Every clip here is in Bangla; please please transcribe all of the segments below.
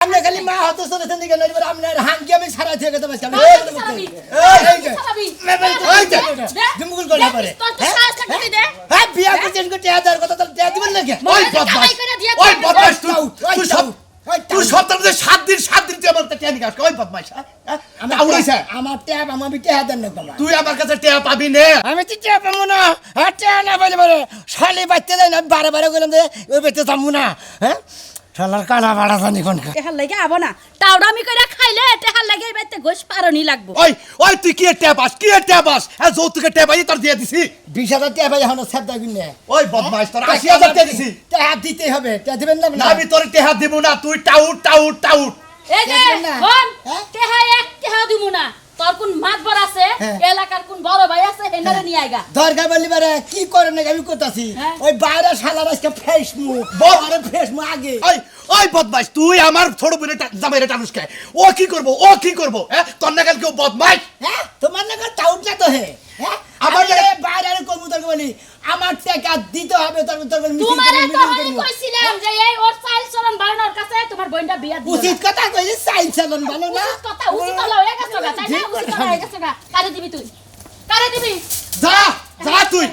আপনি খালি মা হতে চলেছেন দিকে নইবার আপনি হাঙ্কি আমি সারা থেকে কথা বলছি জুমগুল করে পারে হ্যাঁ বিয়া করছেন কো টিয়া দার কথা তো টিয়া দিবেন নাকি ওই বদমাশ তুই সপ্তাহে 7 দিন তুই আমার টিয়া নিকাস ওই বদমাশ আমি আউড়াইছে আমার টিয়া আমি টিয়া দেন না তোমার তুই আমার কাছে টিয়া পাবি না আমি তো টিয়া পাবো না হ্যাঁ টিয়া না বলে বলে শালি বাচ্চা দেয় না বারে বারে বললাম যে ওই বেঁচে যাবো না হ্যাঁ শালার কানা বাড়া জানি কোন টেহার লাগে আবো না টাউডামি কইরা খাইলে টেহার লাগে বাইতে গোশ পারনি লাগবো ওই তুই কি টিয়া পাস হ্যাঁ যৌতুকে টিয়া পাই তোর দিয়ে দিছি 20,000 টিয়া পাই এখন সেট দাবি না ওই বদমাশ তোর 80,000 টিয়া দিছি টিয়া দিতে হবে টিয়া দিবেন না আমি তোর টিয়া দেব না তুই টাউট এই যে হন টেহা এক টেহা দিমু না তোর কোন মাতবার আছে এলাকার কোন বড় ভাই আছে হেনারে নিয়ে আইগা দরকার বলি বারে কি করে না আমি কইতাছি ওই বাইরে শালার আজকে ফেসমু বড় ফেসমু আগে ওই বদমাশ তুই আমার ছোট বোনের জামাইরে টানুস খায় ও কি করব হ্যাঁ তোর না কেউ বদমাশ হ্যাঁ তোমার না টাউট না তো হ্যাঁ আবার বাইরে কমু তোর বলি আমার টাকা দিতে হবে তোর বলি তোমারে তো আমি কইছিলাম যে এই ওর চাইল চলন বানানোর কাছে তোমার বইনটা বিয়া দিও উচিত কথা কইছিস চাইল চলন বানো না উচিত হলো হয়ে গেছে গা তাই না উচিত হয়ে গেছে গা কারে দিবি তুই যা তুই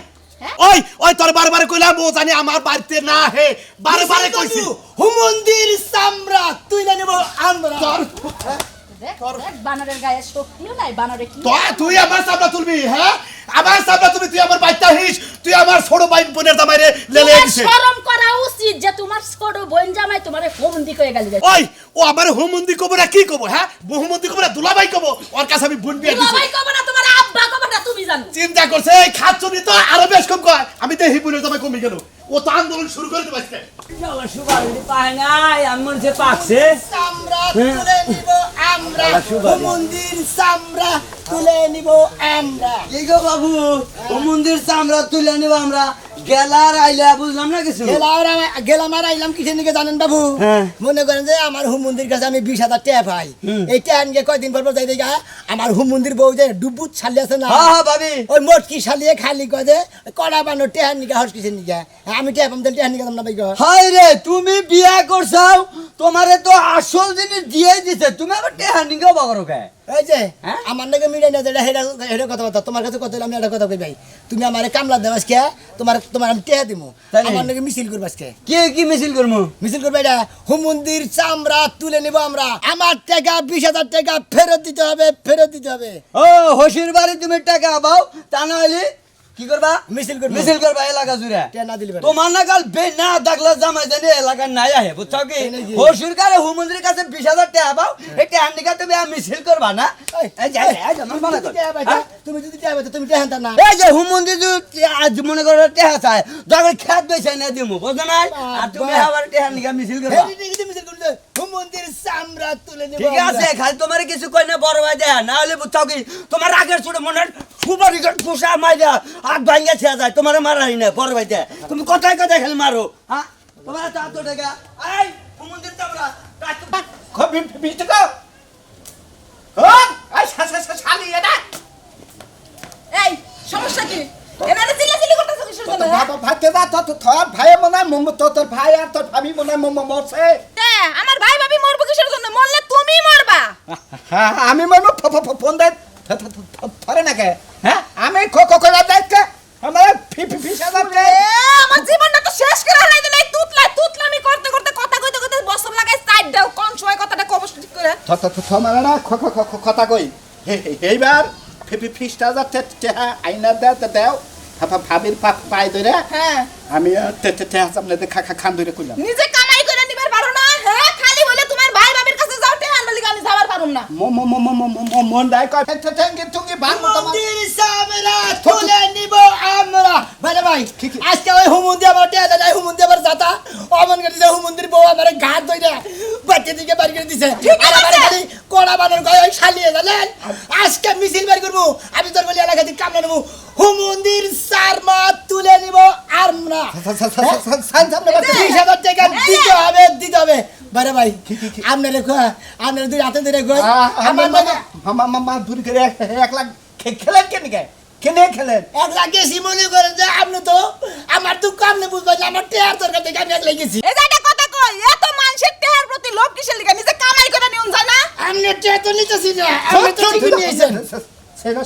ওই তোর বারবার কইলাম ও জানি আমার বাড়িতে না হে বারবার কইছি হুমন্দির সামরা তুই না নেব আমরা দেখ বানরের গায়ে শক্তিও নাই বানরে কি তুই আমার সামনে তুলবি হ্যাঁ আমার সামনে তুই আমার বাইতা হিস তুই আমার ছোট বাইন বোনের জামাইরে লেলে দিছিস শরম করা উচিত যে তোমার ছোট বোন জামাই তোমারে হোমন্দি কইয়া গালি দেয় ও আমার হোমন্দি কব না কি কব হ্যাঁ বহুমন্দি কব না দুলাভাই কব ওর কাছে আমি বোন বিয়া দিছি দুলাভাই কব না তোমার আব্বা কব না তুমি জানো চিন্তা করছে এই খাচ্ছনি তো আরো বেশ কম কয় আমি তো হিবুনের জামাই কমে গেল ও তো আন্দোলন শুরু করে দিবে আজকে আমার সুবারি পায় নাই আমার যে পাকছে সামরা তুলে নিব আমরা হুমন্দির সামরা তুলে নিব আমরা কি গো বাবু ও মন্দির চামড়া তুলে নিব আমরা গেলার আইলা বুঝলাম না কিছু গেলাম আর আইলাম কিসের নিকে জানেন বাবু মনে করেন যে আমার হুমন্দির কাছে আমি 20,000 টাকা পাই এই টাকা নিয়ে কয়দিন পর যাই দেখা আমার হুমন্দির বউ যে ডুবুত ছালি আছে না হ্যাঁ ভাবি ওই মোটকি ছালিয়ে খালি কয় যে কড়া বানো টাকা নিকে হস কিসের নিকে আমি টাকা পাম টাকা নিকে না ভাই হাই রে তুমি বিয়া করছাও তোমারে তো আসল জিনিস দিয়ে দিছে তুমি আবার টেহা নিকে বাগরো খায় এই যে আমার নাকি মিলাই না যেটা হেডা কথা বলতো তোমার কাছে কত আমি একটা কথা কই ভাই তুমি আমারে কামলা দেবাস কে তোমার আমি টেহা দিমু আমার নাকি মিছিল করবাস কে কি মিছিল করমু মিছিল করবে এটা হুমন্দির চামড়া তুলে নিব আমরা আমার টাকা 20,000 টাকা ফেরত দিতে হবে ও হসির বাড়ি তুমি টাকা পাও তা না হইলে কি করবা মিছিল করবা এলাকা জুড়ে না দিলে তোমার না কাল বে না দাগলা জামাই জানি এলাকা নাই আহে বুঝছো কি হসির কারে হুমন্দির কাছে 20,000 টাকা পাও এই টাকা নিকা তুমি মিছিল করবা না এই যাই আমার মানা কর তুমি যদি টাকা পাইতো তুমি টাকা না এই যে হুমন্দির আজ মনে করো টাকা চায় দরকার খেত বেচে না দিমু বুঝছো না আর তুমি আবার টাকা নিকা মিছিল করবা মিছিল করতে হুমন্দির চামড়া তুলে নিব ঠিক আছে খালি তোমার কিছু কই না বড় ভাই দেয়া না হলে বুঝছো কি তোমার আগের ছোট মনে সুপারি গট ফুসা মাইরা আগ ভাঙ্গা ছেয়া যায় তোমার মারাই না বড় ভাই দেয়া তুমি কথায় খালি মারো হ্যাঁ তোমার তো টাকা এই হুমন্দির চামড়া খুব বিষ্ট তো হ্যাঁ এই শালি এটা এই সমস্যা কি এনারে চিল্লাচিল্লি করতেছ কিসের জন্য ভাইতে যা তোর ভাই মনে হয় তোর ভাই আর তোর ভাবি মনে হয় মরছে আমার ভাই ভাবি মরবো কিসের জন্য মরলে তুমি মরবা হ্যাঁ আমি মরবো ফোন দেয় ধরে না কে হ্যাঁ আমি খোলা দেখতে আমার আমার জীবনটা তো শেষ করে হারাই দিলে তুতলামি করতে কথা কইতে বছর লাগাই সাইড দাও কোন সময় কথাটা কব ঠিক করে মারা কথা কই এইবার ফিসটা যাচ্ছে আইনা দেও ভাবির পাই ধরে হ্যাঁ আমি সামনে খান ধরে কইলাম নিজে কামাই করে নিবার পারো না হ্যাঁ খালি বলে তোমার ভাই ভাবির কাছে যাও তে আনলি আমি যাবার পারুম না মন দাই কয় তুমি বাংলা হুমন্দির চামড়া তুলে নিব আমরা ভাই আজকে ওই হুমন্দি আমার টাকা দেয় হুমন্দি আবার যাতা অমন করে যে হুমন্দির বউ আমার ঘাট ধইরা বাচ্চা দিকে বাড়ি করে দিছে আর আমার খালি কড়া বানার গায় শালিয়ে জানেন আজকে মিছিল বের করব আমি তোর বলি এলাকা থেকে কামনা নেব হুমন্দির চামড়া তুলে নিব আমরা 20,000 টাকা দিতে হবে বারে ভাই আপনার দুই হাতে ধরে কই আমার দূর করে 1 লাখ খেলেন কেন খেলেন 1 লাখ গেছি মনে করেন যে আপনি তো আমার দুঃখ আপনি বুঝবেন আমার টেয়ার তরকার থেকে আমি 1 লাখ গেছি এই যে একটা কথা কই এত মানুষের টেহার প্রতি লোভ কিসের লাগা নিজে হুমুন্দির টিয়া তো নিতেছি না আমি তো ঠিক নিয়েছেন সেটা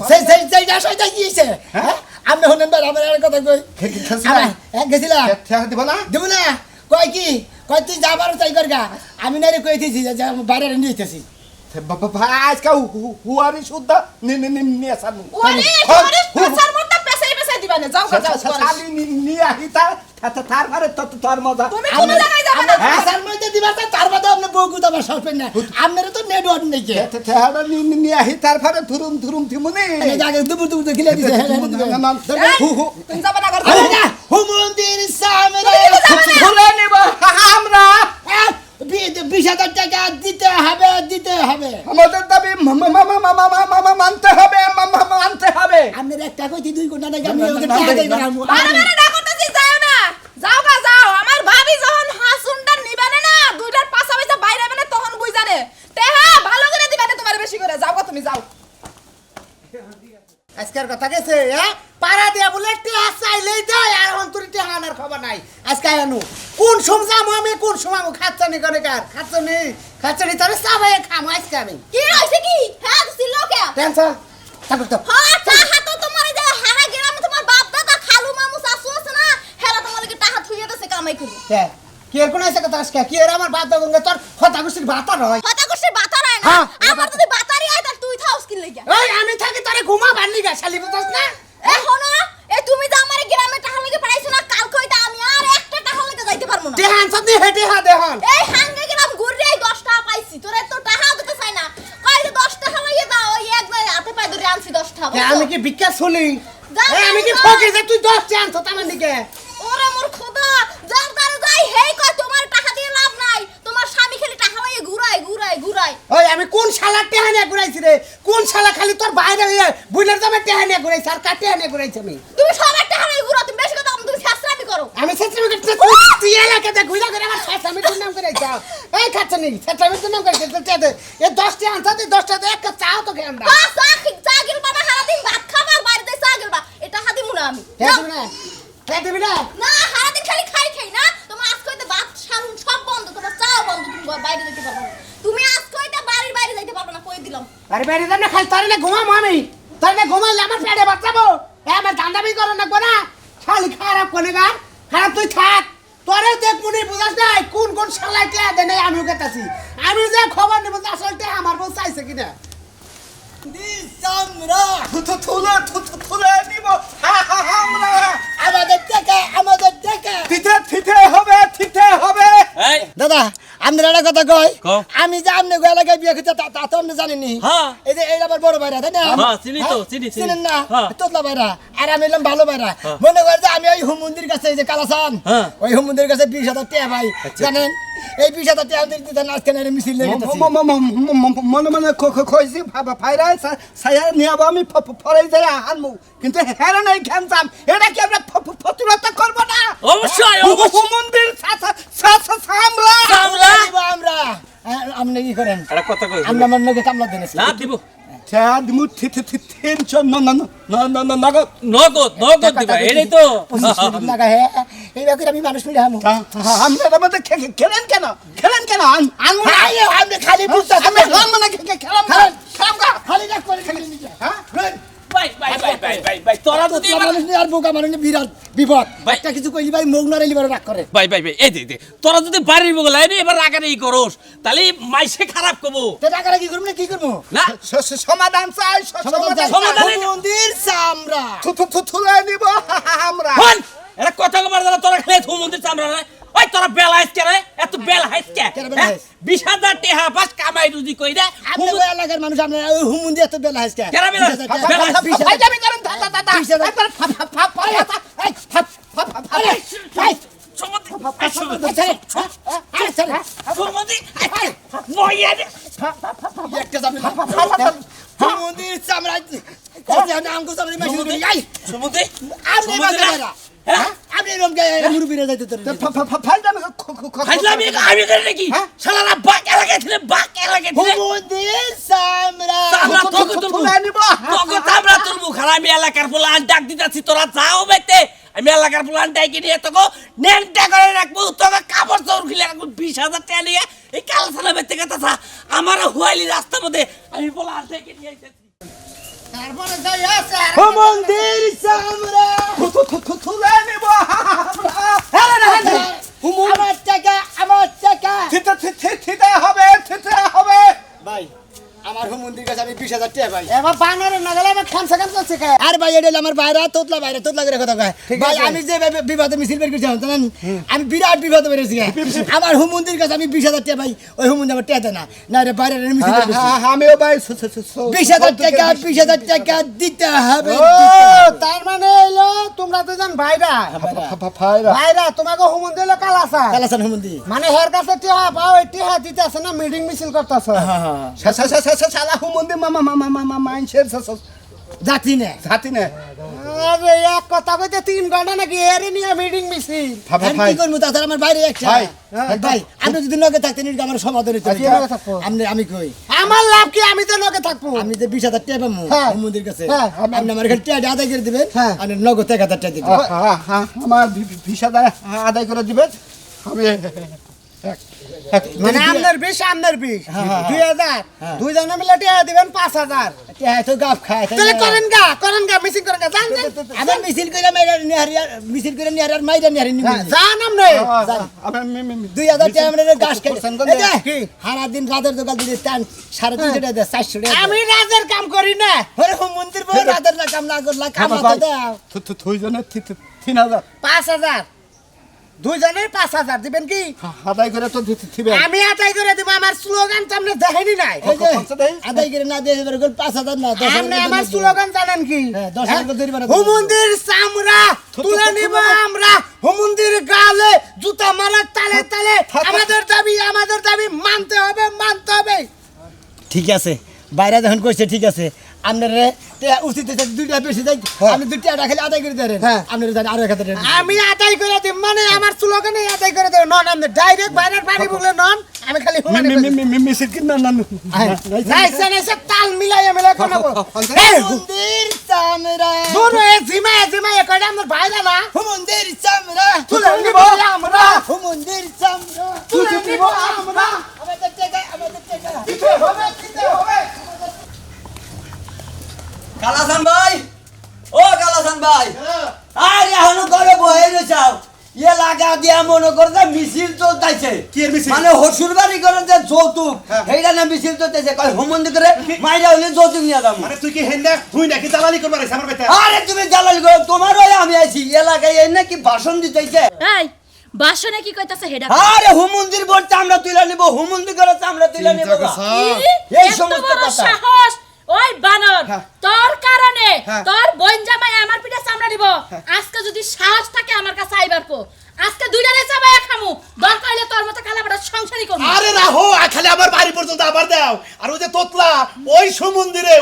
সেটা সেইটা সইটা গিয়েছে হ্যাঁ আমি হলেন ভাই আমার আর কথা কই গেছিলা দিব না দেব না কয় কি কয় তুই যাবার তাই কর গা আমি না রে কইতেছি যে বাইরে নিতেছি আজকে হুয়ারি শুদ্ধ নিয়ে সামু ওরে ওরে পেছার মধ্যে পেছাই দিবা না যাও যাও শালি নিয়ে আহি তারপরে তোর মজা তুমি কোন জায়গায় যাবে না আসার মধ্যে দিবা তার বাদে আপনি বউ গুদা আমার সরপেন না আপনারা তো নেটওয়ার্ক নেই কে নিয়ে আহি তারপরে ধুরুম থিমুনি আগে দুপুর খিলে দিছে তুমি যাবে না ঘর হুমুন্দির সামনে ধরে নিব আমরা 20,000 টাকা দিতে হবে আমাদের দাবি মানতে হবে আপনার একটা কইতি 2 ঘন্টা টাকা আমি ওকে টাকা দেই করামু বারে না করতেছি যাও না যাও গা যাও আমার ভাবি যখন হাসুনটা নিবানে না দুইটার পাশাপাশি বাইরে হবে না তখন বুঝ জানে তেহা ভালো করে দিবানে তোমার বেশি করে যাও গা তুমি যাও আজকের কথা গেছে হ্যাঁ পাড়া দিয়া বলে টিয়া চাইলেই দেয় আর অন্তরি টিয়া আনার খবর নাই আজকে আনু কোন সমজাম আমি কোন সময় খাচ্ছানি করে কার খাচ্ছানি তারে সাবাই খামু আজকে আমি কি হইছে কি হ্যাঁ ছিল কে টেনশন তারপর তো হ্যাঁ টাহা তো তোমার এই যে হাহা গ্রামে তোমার বাপ দাদা খালু মামু শাশু আছে না হেলা তোমার লাগি টাহা থুইয়া দেছে কামাই করে কি এর কোন আছে কথা আজকে কি এর আমার বাপ দাদা তোর কথা গুছির ভাতা নয় কথা কইছে বাতা রায় না হ্যাঁ, আমার যদি বাতারি আয় তা তুই থাউস কি লাগা এই আমি থাকি তোরে ঘুমা বানলি গা শালি বুঝছ না এখন এই তুমি যে আমার গ্রামে টাহা লাগি পাইছো না কাল কইতা আমি আর একটা টাহা লাগি যাইতে পারবো না দেহান সব দিয়ে হেঁটে হা দেহান এই হাঙ্গে গ্রাম ঘুরে 10 টাকা পাইছি তোরে তো টাকা দিতে চাই না কই যে 10 টাকা লাগি দাও ওই একবার হাতে পাই ধরে আনছি 10 টাকা আমি কি ভিক্ষা শুনি দাও, আমি কি দাও। ফকির যে তুই 10 চান তো আমার দিকে ওরে মোর খোদা যার দ্বারা যাই হেই কয় তোমার টাকা দিয়ে লাভ নাই তোমার স্বামী খালি টাকা লাগে ঘুরায় ওই আমি কোন শালা টেহানিয়া ঘুরাইছি রে কোন শালা খালি তোর বাইরে হইয়া বুইলার দামে টেহানিয়া ঘুরাইছি আর কাটে হানিয়া ঘুরাইছি আমি তুমি সবার টাকা লাগে ঘুরাও তুমি বেশি কথা তুমি শাস্ত্রামি করো আমি সেট্রামি করতে তুই এলাকাতে ঘুরা করে আমার সেট্রামি তোর নাম করে যাও এই খাচ্ছে নি সেট্রামি তোর নাম করে দে এই 10 টা আনতে 10 টা এক কাপ চাও তো খেয়ে আমরা বাস চাগিল বাবা সারা দিন ভাত খাবার বাইরে চাগিল বা এটা হাদি মুনা আমি খেয়ে দিবি না না সারা দিন খালি খাই না তোমার আজ কইতে ভাত সারুন সব বন্ধ তোমার চাও বন্ধ তুমি বাইরে যেতে পারবে না তুমি আজ কইতে বাড়ির বাইরে যাইতে পারবে না কই দিলাম আরে বাইরে যাম না খালি তারে না ঘুমাবো আমি তারে না ঘুমাইলে আমার পেটে বাঁচাবো আমার ধান্দাবি করো না কোনা খালি খারাপ কোনে গান খারাপ তুই থাক তোরে দেখ মুনি বুঝাস নাই কোন শালায় কে দেয় নাই আমি কেতাছি আমি যে খবর নেব যে আসলতে আমার বউ চাইছে কিনা দিসামরা তুলে নিব আমরা আমাদের টাকা থিতে হবে এই দাদা আপনার একটা কথা কই কও। আমি যে আপনি গো এলাকায় বিয়ে করতে তা তো আপনি জানেননি হ্যাঁ। এই যে এই আমার বড় ভাইরা তাই না হ্যাঁ, চিনি তো, চিনি। চিনেন না হ্যাঁ। তোতলা ভাইরা আর আমি এলাম ভালো ভাইরা মনে করেন যে আমি ওই হুমুন্দির কাছে এই যে কালাসান হ্যাঁ। ওই হুমুন্দির কাছে 20,000 টাকা ভাই জানেন এই 20,000 টাকা দিতে না আজকে না মিছিল লেগে গেছে মনে কইছি ফাইরা সায়া নিয়াবো আমি ফরাই যাই আনমু কিন্তু হেরা নাই খেমতাম এটা কি আমরা ফতুরতা করব না অবশ্যই মন্দির সামলা সামলা আমরা আপনি কি করেন একটা কথা কই আমরা মনে করে কামলা দেন না দিব চাঁদমু টেনশন নগদ দিবা এটাই তো 25 টাকা হে এই ব্যাপারে আমি মানুষ মিলে হামু আমরা মধ্যে খেলেন কেন আনমু না আমি খালি বুঝতাছি আমি খেলাম না খেলাম খালি রাখ করে হ্যাঁ ভাই তোরা যদি মানুষ নিয়ে আর বোকা মানুষ নিয়ে বিরাট বিপদ ভাই। একটা কিছু কইলি ভাই মুখ নড়াইলি বড় রাগ করে ভাই এই দে তোরা যদি বাড়ির বগল আইনি এবার রাগারে ই করস তাহলে মাইসে খারাপ করবো তো টাকাটা কি করবো না কি করবো না সমাধান চাই সমাধান। মন্দির সামরা তুলে নিব আমরা হন এরা কথা কবার দ্বারা তোরা খেলে থু মন্দির চামড়া না ওই তোরা বেল হাইস কে রে এত বেল হাইস কে কেন বেল হাইস? 20,000 টাকা পাস কামাই রুজি কই রে আপনি ওই এলাকার মানুষ আপনি ওই হুমুন্দি এত বেলা হাসকে কেরা বেলা হাইস? বেলা হাইস? ভাই যাবি কারণ দাদা একবার সমতি একটা সমতি মইয়া রে যাবে হুমুন্দির সামরা কত আঙ্গু সামনে মেশিন করে যাই সমতি আপনি বাজারা হ্যাঁ আপনি রমকে মুরবিরে যাইতে তোর হাজলামি আমি করে নাকি শালারা বাক লাগাইছিলে হুমুন্দির সামরা আমরা তোকে তুলবো তোকে আমরা তুলবো খারামি এলাকার পোলান ডাক দিতাছি তোরা যাও বেতে আমি এলাকার পোলান ডাকি নিয়ে তোকে নেনটা করে রাখবো তোকে কাপড় চোর খুলে রাখবো 20,000 টাকা নিয়ে এই কাল সালা বেতে কথা আমার হুয়াইলি রাস্তার মধ্যে আমি বলা থেকে নিয়ে আইতেছি তারপরে যাই আছে হুমুন্দির চামড়া তুলে নিব আমার টাকা আমার টাকা থিতে হবে ভাই আমার হুমুন্দির কাছে আমি 20,000 টাকা ভাই এবার বানরে না গেলে আমার খামসা চলছে কে আর ভাই এটা হলো আমার বাইরে তোতলা করে কথা কয় ভাই আমি যে বিবাদে মিছিল বের করছিলাম জানেন আমি বিরাট বিবাদে বেরিয়েছি আমার হুমুন্দির কাছে আমি 20,000 টাকা ভাই ওই হুমুন্দি আমার টাকা দেয় না রে বাইরে মিছিল বের করছি আমিও ভাই 20,000 টাকা দিতে হবে ও তার মানে এলো তোমরা তো জান ভাইরা ভাইরা তোমাকে হুমুন্দি এলো কালাসা কালাসান হুমুন্দি মানে হের কাছে টিহা পাও এই টিহা দিতেছে না মিটিং মিছিল করতেছে শালা হুমুন্দি মামা মাইনছের জাতি না জাতি না আরে এক কথা কইতে 3 ঘন্টা নাকি এরে নিয়ে মিটিং মিছিল আমি কি করব তাছাড়া আমার বাইরে একটা ভাই, ভাই আপনি যদি নগে থাকতেন এটা আমার সমাধান হইতো কি নগে থাকবো? আমি কই আমার লাভ কি আমি তো নগে থাকবো আমি যে 20,000 টাকা পাবো হ্যাঁ। হুমুন্দির কাছে হ্যাঁ। আপনি আমার কাছে টাকা আদায় করে দিবেন হ্যাঁ। আর নগদ 1,000 টাকা দিবেন আমার ভিসা আদায় করে দিবেন আমি মানে আপনার বিশ 2000 দুইজনে মিলে টিয়া দিবেন 5000 টাকা তো গাফ খায় তাই তাহলে না? করেন গা মিছিল করেন গা জান আবার মিছিল করে মিছিল করে নিহারিয়ার মাইরা নিহারি নিবেন জান আমনে 2,000 টাকা আমরা গাছ খাই করছেন কোন জায়গায়? কি? সারা দিন রাতের দোকান দিতে টান 350 টাকা দেয় 400 টাকা আমি রাজের কাম করি না ওরে হুমুন্দির বউ রাতের না কাম না করলা কামাতে দাও দুইজনে 3000 5000 দুইজনের 5000 দিবেন কি আদায় করে তো দিবে আমি আদায় করে দিব আমার স্লোগান তো আপনি দেখেনি নাই এই যে, আদায় করে না দিয়ে এবার 5,000 না 10,000 আপনি আমার স্লোগান জানেন কি হ্যাঁ, 10,000 করে ধরি বানা। হুমুন্দির চামড়া তুলে নিব আমরা হুমুন্দির গালে জুতা মারার তালে তালে আমাদের দাবি মানতে হবে ঠিক আছে বাইরে যখন কইছে ঠিক আছে আপনারে উচিত হচ্ছে দুইটা বেশি যাই আপনি 2 টাকা খালি আদায় করে দেন হ্যাঁ। আপনারা জানেন আরো 1,000 টাকা আমি আদায় করে দিব মানে আমার স্লোগানে আদায় করে দেব নন আপনি ডাইরেক্ট বাইরের বাড়ি বলে নন আমি খালি মিছিল কি না নাইসে তাল মিলাই কোন হুমুন্দির চামড়া দূর জিমায় কইরা আমার ভাইরা না হুমুন্দির চামড়া তুলে নিব আমরা হুমুন্দির চামড়া তুলে নিব আমরা আমাদের টাকা দিতে হবে কালাসান ভাই ও কালাসান ভাই আরে এখনো ঘরে বহে রয়েছাও ইয়ে লাগা দিয়া মনে করে যে মিছিল চলতেছে কি এর মিছিল? মানে হসুর বাড়ি করে যে যৌতুক সেইটা না মিছিল চলতেছে কয় হোমন্দি করে মাইরা হইলে যৌতুক নিয়ে যাবো মানে তুই কি হেন্দা তুই নাকি দালালি করবার আইছ আমার বেটা আরে তুমি জ্বালালি করো তোমার ওই আমি আইছি এলাকায় এই নাকি ভাষণ দিতেছে এই বাসনে কি কইতাছে হেডা আরে হুমন্দির বোর্ড চামড়া তুলে নিব হুমন্দি করে চামড়া তুলে নিব এই এত সমস্ত বড় কথা সাহস ওই বানর তোর কারণে হ্যাঁ। তোর বোন জামাই আমার পিঠে চামড়া দিব আজকে যদি সাহস থাকে আমার কাছে আইবার কো আজকে দুইটারে চাবাই খামু দরকার হলে তোর মতো কালাবড়া সংসারই করব আরে রাহো খালি আমার বাড়ি পর্যন্ত আবার দাও আর ওই যে তোতলা ওই সমুদ্রে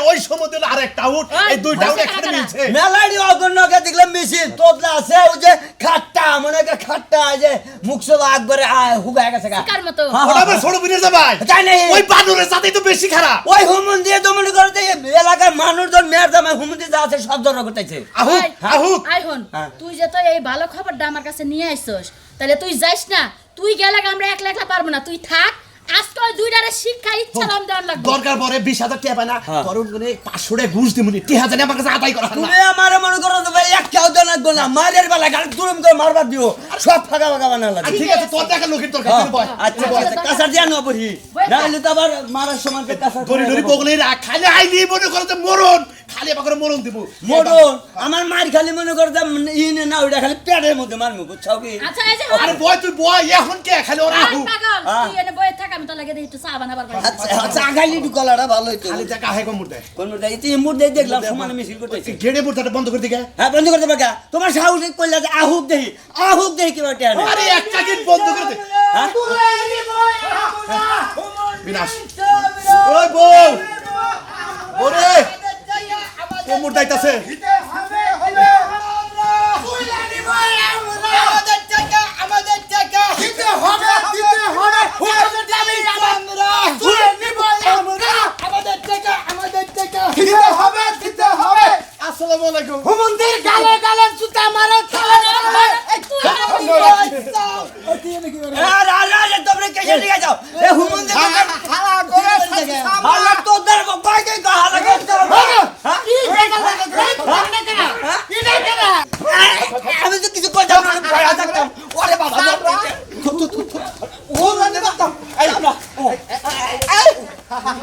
আরেকটা উঠ এই দুইটা উঠ একসাথে মিলছে মেলাডি অগণ্যকে দেখলাম মিছিল তোতলা আছে ওই যে খাট্টা মনে করে খাট্টা এই যে মুখসো একবারে হুগায় গেছে গা কার মতো ওটা আবার ছোট বিনের যাবাই তাই নাই ওই বানরের সাথেই তো বেশি খারাপ ওই হুমন দিয়ে তো মনে করে যে এলাকার মানুষজন মেয়ের দামে হুমন দিয়ে যা আছে সব ধরা করতেছে আহুক এই, আহুক আই হন হ্যাঁ। তুই যে তো এই ভালো খবরটা আমার কাছে নিয়ে আইছস তাহলে তুই যাইস না তুই গেলে আমরা একলা একলা পারবো না তুই থাক আজকে ওই দুইটারে শিক্ষা ইচ্ছা নাম দেওয়ার লাগবে দরকার পরে 20,000 টাকা পায় না তরুণ করে 500 টাকা ঘুষ দিমুনি 3000 আমার কাছে আদায় করা তুমি আমারে মনে করো তো ভাই এক কেউ দেন লাগবে না মারের বেলা গাড়ি তুরুম করে মারবার দিও সব ফাঁকা ফাঁকা বানা লাগে ঠিক আছে তোর টাকা লোকের দরকার তুই বল আচ্ছা আচ্ছা কাঁচার দিয়া না বহি না হলে তো আবার মারার সময় কাঁচার ধরি ধরি বগলে রাখ খালি আইলি মনে করো যে মরণ খালি আবার করে মরণ দিব মোড়ন আমার মার খালি মনে করে যে ইনে না ওইটা খালি পেটের মধ্যে মারমু বুঝছো কি আচ্ছা এই যে আরে বয় তুই বয় এখন কে খালি ওরা আই আহুক পাগল তুই এনে বইয়ে থাক আমি তো লাগে একটু চা বানাবার পারি আচ্ছা আচ্ছা আগাইলি একটু কলাটা ভালো হইতো খালি টাকা হাই কম মুর্দে কোন মুদ্রা ইতি মুদ্রা দেখলাম সমানে মিছিল করতেছে গেড়ে মুর্দাটা বন্ধ করে দিকে হ্যাঁ বন্ধ করতে পারকা তোমার সাহস কইলা যে আহুক দেহি কি বাটে আনে আরে এক সেকেন্ড বন্ধ করে দে হ্যাঁ বিনাশ ওই বউ ওরে ও মুর্দাইতাছে আমাদের টাকা দিতে হবে হুমুন্দির দাবি আমাদের টাকা দিতে হবে আসসালামু আলাইকুম হুমুন্দির গালে জুতা মারার তালে আরে তোমরা কে চলে যাও এ হুমুন্দি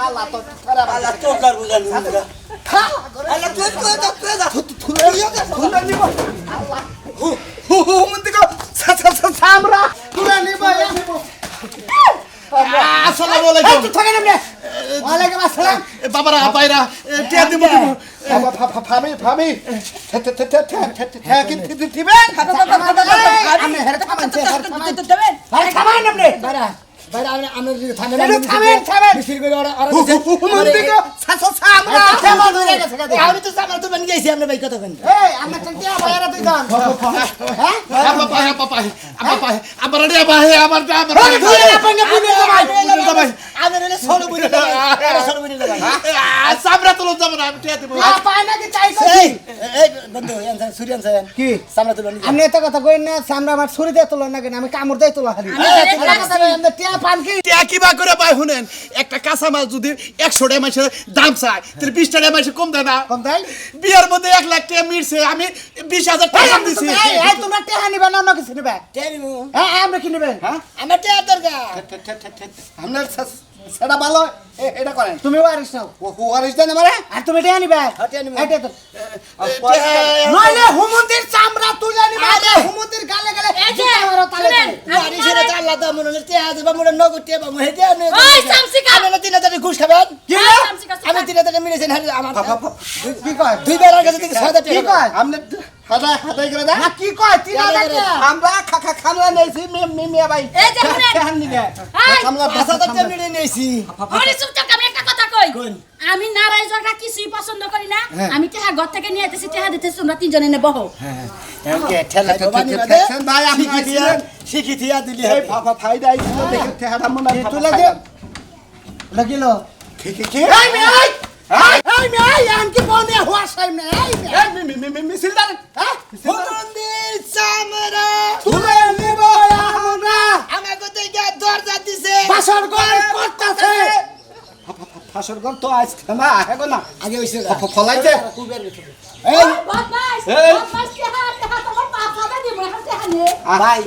আল্লাহ তোকার বুঝানি আল্লাহ তুলে নিব হুমুন্দিকে আমরা তুলে নিব আসসালামু আলাইকুম থাকেন আপনি ওয়ালাইকুম আসসালাম বাবারা বাইরা টিয়া দিব ভাবি ভাবি দিবেন আপনি হেরতে খামানছে দেবেন খামান আপনি বাইরা বাইরা আমরা থামেন থামেন মিছিল করে ওরা হুমুন্দিকে আমরা কেমন হয়ে গেছে আমি তো আমরা তো বানি গেছি আমরা ভাই কত কোন এই আমরা চলতে বাইরে তুই যান হ্যাঁ আমার রে ভাই আমার আমি রে সরো বুঝে সরো বুঝে সামরা তুলো যাব না আমি টিয়া দিব পায় নাকি চাই এই এই বন্ধু এনসান সুরিয়ান সাহেব কি সামনে তুলনি আপনি এত কথা কইন না সামনে আমার ছুরি দিয়ে তোলা না কেন আমি কামড় দিয়ে তোলা খালি টিয়া পান কি টিয়া কিবা করে পাই শুনেন একটা কাঁচা মাছ যদি 100 টাকা মাছের দাম চায় তাহলে 20 টাকা মাছে কম দেয় না কম তাই বিয়ার মধ্যে 1 লাখ টাকা মিটছে আমি 20,000 টাকা দিছি এই তোমরা টিয়া নিবে না অন্য কিছু নিবে টেরিমু হ্যাঁ আমরা কি নিবেন হ্যাঁ আমার টিয়া দরকার আপনার সেটা ভালো এটা করেন তুমি ওয়ারিস নাও ও ওয়ারিস দেন আমারে আর তুমি টিয়া নিবে টিয়া নিবো। এটা তো নইলে হুমুন্দির চামড়া তুলে নিবে আরে হুমুন্দির গালে গালে এই যে, আমারও তালে শুনেন। আরে সেটা তো আল্লাহ দাম মনে টিয়া দেবা মনে নগদ টিয়া বামু হেতে ওই সামসিকা আমি না 3000 ঘুষ খাবেন কি ওই সামসিকা আমি 3000 মিলেছেন আমার কি কয় দুই বেলার কাছে থেকে 6000 কি টাকা কয় আমনে হাদাই করে দা না কি কয় 3000 আমরা খামলা নেইছি মিয়া ভাই এই যে শুনেন। টেহান নিবে এই, খামলা 5000 টাকা মিলে নিয়েছি আরে চুপ থাক, আমি একটা কথা কই কোন? আমি নারাই জগা কিছুই পছন্দ করি না আমি টেহা ঘর থেকে নিয়ে আইতেছি টেহা দিতেছি তোমরা তিনজনে নে বহো এমকে ঠেলা বানি বাদে ভাই আপনি শিখি দিয়া দিলি এই ফায়দা আইছিল দেখে টেহাটা মনে তুই লাগে লাগিলো কি এই মেয়ে এই মেয়ে আন কি বনে হওয়া সামনে এই মিছিল দান হ্যাঁ হুমুন্দির চামড়া তুলে নিব আমরা আমাকে থেকে দরজা দিছে বাসর ঘর করতেছে ফাসর ঘর তো আজ না হেগো না আগে হইছে ফলাইছে এই বদমাস এই। বদমাস টেহা তোমার পাছাতে দিব এখন টেহা নে ভাই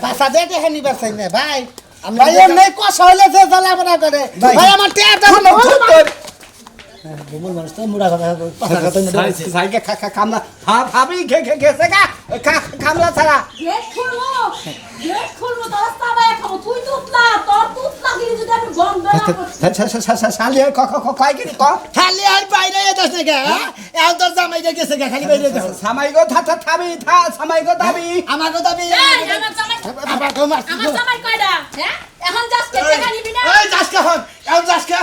বাসা দে টেকা নিবার চাই না ভাই আমি ভাই এমনি কষ্ট হইলে যে জ্বালা মনে করে ভাই। ভাই আমার টেয়াটা হলো ভুল মানুষ তো মুড়া কথা কথা কথা নিতে সাইকে কামলা ভাবি গেছে কামলা ছাড়া গেট খুলবো তোর সাবাই খাবো তুই তুতলা তোর তুতলা গিয়ে যদি আমি গন্ধ না করি শালি কয় কি ক খালি আর বাইরে যাস না কে এখন তোর জামাই গেছে কে খালি বাইরে গেছে সামাই গো থাবি সামাই গো থাবি আমাকে দাবি এই আমার জামাই আমাকে মারছি আমার জামাই কয়ডা হ্যাঁ এখন যাস কে টেহা নিবি না এই যাসকা হন এখন যাসকা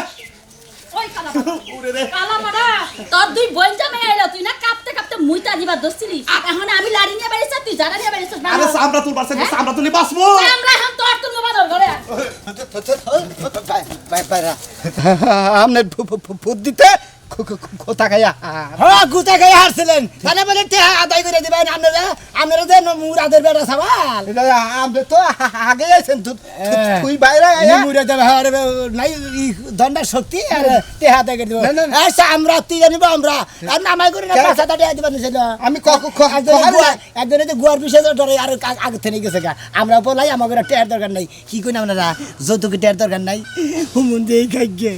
ওই কালা মারা তোর দুই বোন জামাই আইলো তুই না কাঁপতে কাঁপতে মুইতা দিবা দছিলি এখন আমি লাড়ি নিয়ে বেরিয়েছি তুই জানা নিয়ে বেরিয়েছিস না আরে সামরা তুল পারছেন সামরা তুলি বাসমু আমরা এখন তোর তুলবো বাদর ঘরে আমনে বুদ্ধিতে কোথা খাইয়া হ্যাঁ গুতা খাই হারছিলেন মানে বলে টেহা আদায় করে দিবেন আপনারা যে মুরাদের বেটা সবাল আমনে তো আগে আছেন তুই বাইরে আয়া মুরা দেবে আর নাই দণ্ডার শক্তি আর টেহা আদায় করে দিব না, না, না। আচ্ছা আমরা তুই জানিব আমরা আর নামাই করে না 5,000 টাকা দিবেন ছিল আমি একজনে যে গুয়ার বিষয়ে ডরে আর আগে থেকে গেছে গা আমরা বলাই আমাকে টেয়ার দরকার নাই কি কই না আপনারা যৌতুক টেয়ার দরকার নাই হুমুন দিয়ে খাই গে